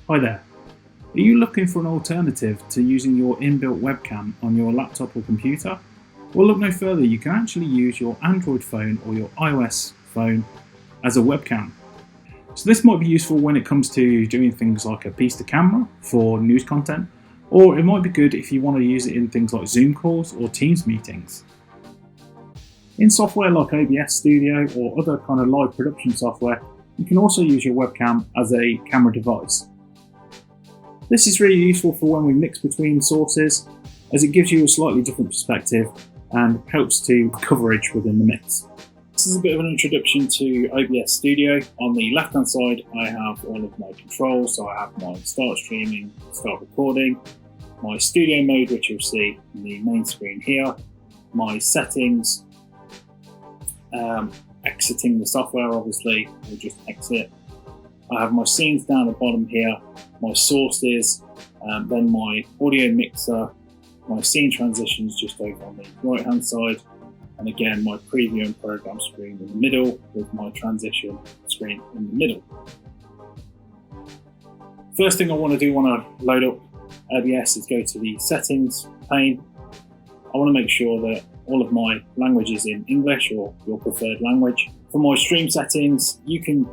Hi there. Are you looking for an alternative to using your inbuilt webcam on your laptop or computer? Well, look no further. You can actually use your Android phone or your iOS phone as a webcam. So this might be useful when it comes to doing things like a piece to camera for news content, or it might be good if you want to use it in things like Zoom calls or Teams meetings. In software like OBS Studio or other kind of live production software, you can also use your webcam as a camera device. This is really useful for when we mix between sources, as it gives you a slightly different perspective and helps to coverage within the mix. This is a bit of an introduction to OBS Studio. On the left hand side I have all of my controls, so I have my start streaming, start recording, my studio mode which you'll see on the main screen here, my settings, exiting the software obviously, we'll just exit. I have my scenes down the bottom here, my sources, then my audio mixer, my scene transitions just over on the right hand side, and again my preview and program screen in the middle with my transition screen in the middle. First thing I want to do when I load up OBS is go to the settings pane. I want to make sure that all of my language is in English or your preferred language. For my stream settings, you can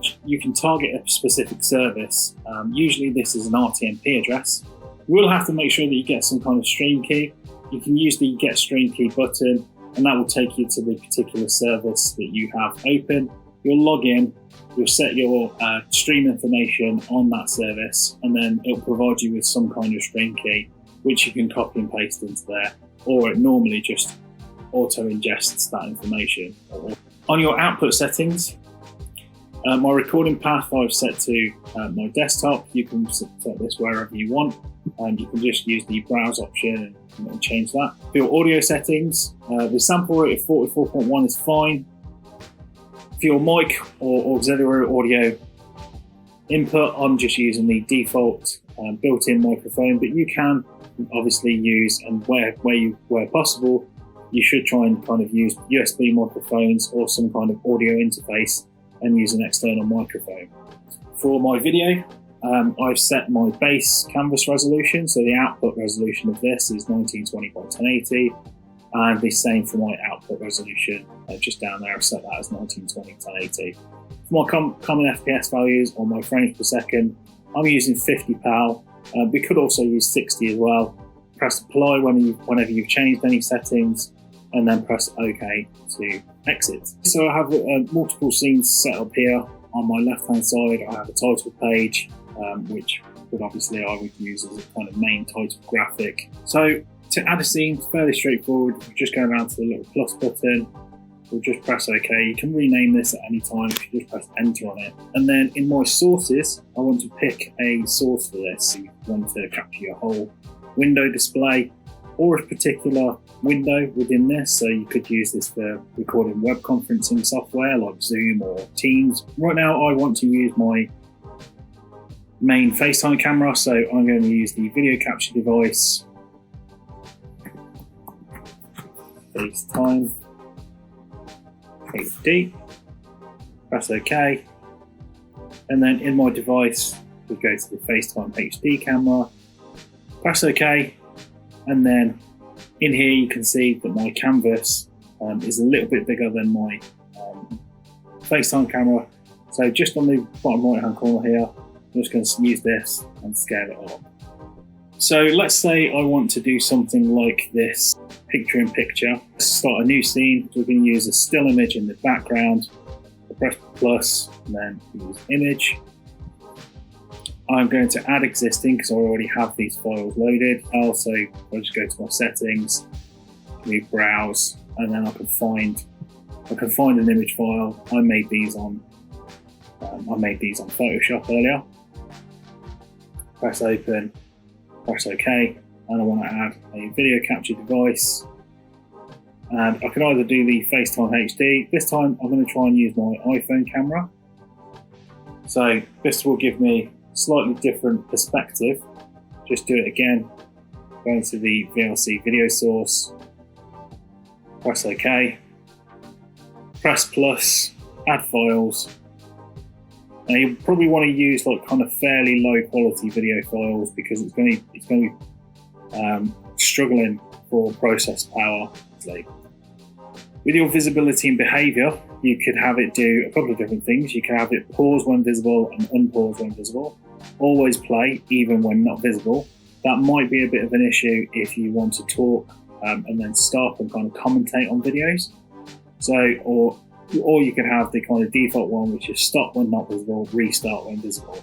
target a specific service. Usually this is an RTMP address. You will have to make sure that you get some kind of stream key. You can use the Get Stream Key button, and that will take you to the particular service that you have open. You'll log in, you'll set your stream information on that service, and then it'll provide you with some kind of stream key, which you can copy and paste into there, or it normally just auto ingests that information. On your output settings, my recording path I've set to my desktop. You can set this wherever you want. You can just use the browse option and change that. For your audio settings, the sample rate of 44.1 is fine. For your mic or auxiliary audio input, I'm just using the default built-in microphone, but you can obviously use, and where possible, you should try and kind of use USB microphones or some kind of audio interface and use an external microphone. For my video, I've set my base canvas resolution, so the output resolution of this is 1920 by 1080, and the same for my output resolution. Just down there I've set that as 1920 1080. For my common FPS values on my frames per second, I'm using 50 PAL. We could also use 60 as well. Press apply whenever you've changed any settings, and then press OK to exit. So I have multiple scenes set up here. On my left hand side I have a title page, which I would use as a kind of main title graphic. So to add a scene, fairly straightforward. We'll just go around to the little plus button, we'll just press OK. You can rename this at any time if you just press enter on it. And then in my sources, I want to pick a source for this. So you want to capture your whole window display or a particular window within this. So you could use this for recording web conferencing software like Zoom or Teams. Right now I want to use my main FaceTime camera, so I'm going to use the video capture device, FaceTime HD, press OK, and then in my device we go to the FaceTime HD camera, press OK, and then in here you can see that my canvas is a little bit bigger than my FaceTime camera, so just on the bottom right hand corner here I'm just going to use this and scale it up. So let's say I want to do something like this, picture in picture. Let's start a new scene. We're going to use a still image in the background. Press plus and then use image. I'm going to add existing because I already have these files loaded. Also, I'll just go to my settings, we browse, and then I can find an image file. I made these on Photoshop earlier. Press open, press OK, and I want to add a video capture device. And I can either do the FaceTime HD. This time I'm going to try and use my iPhone camera. So this will give me a slightly different perspective. Just do it again. Go into the VLC video source, press OK, press plus, add files, Now you probably want to use like kind of fairly low quality video files because it's going to be struggling for process power. With your visibility and behavior, you could have it do a couple of different things. You can have it pause when visible and unpause when visible. Always play even when not visible. That might be a bit of an issue if you want to talk and then stop and kind of commentate on videos. Or you can have the kind of default one, which is stop when not visible, restart when visible.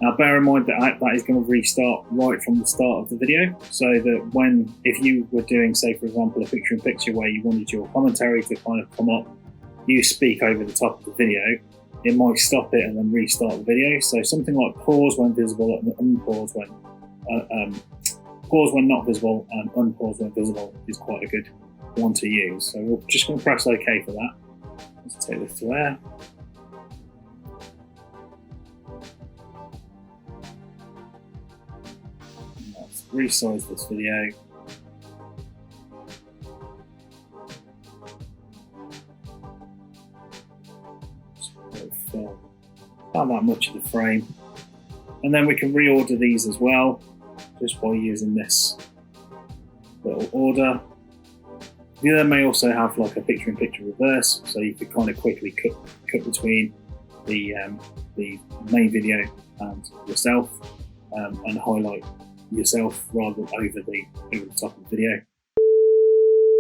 Now bear in mind that that is going to restart right from the start of the video, so that if you were doing, say for example, a picture-in-picture where you wanted your commentary to kind of come up, you speak over the top of the video, it might stop it and then restart the video. So something like pause when visible and unpause when pause when not visible and unpause when visible is quite a good one to use. So we're just going to press OK for that. Let's take this to there. Let's resize this video. Not that much of the frame, and then we can reorder these as well just by using this little order. The other may also have like a picture-in-picture reverse, so you could kind of quickly cut between the main video and yourself, and highlight yourself rather than over the top of the video.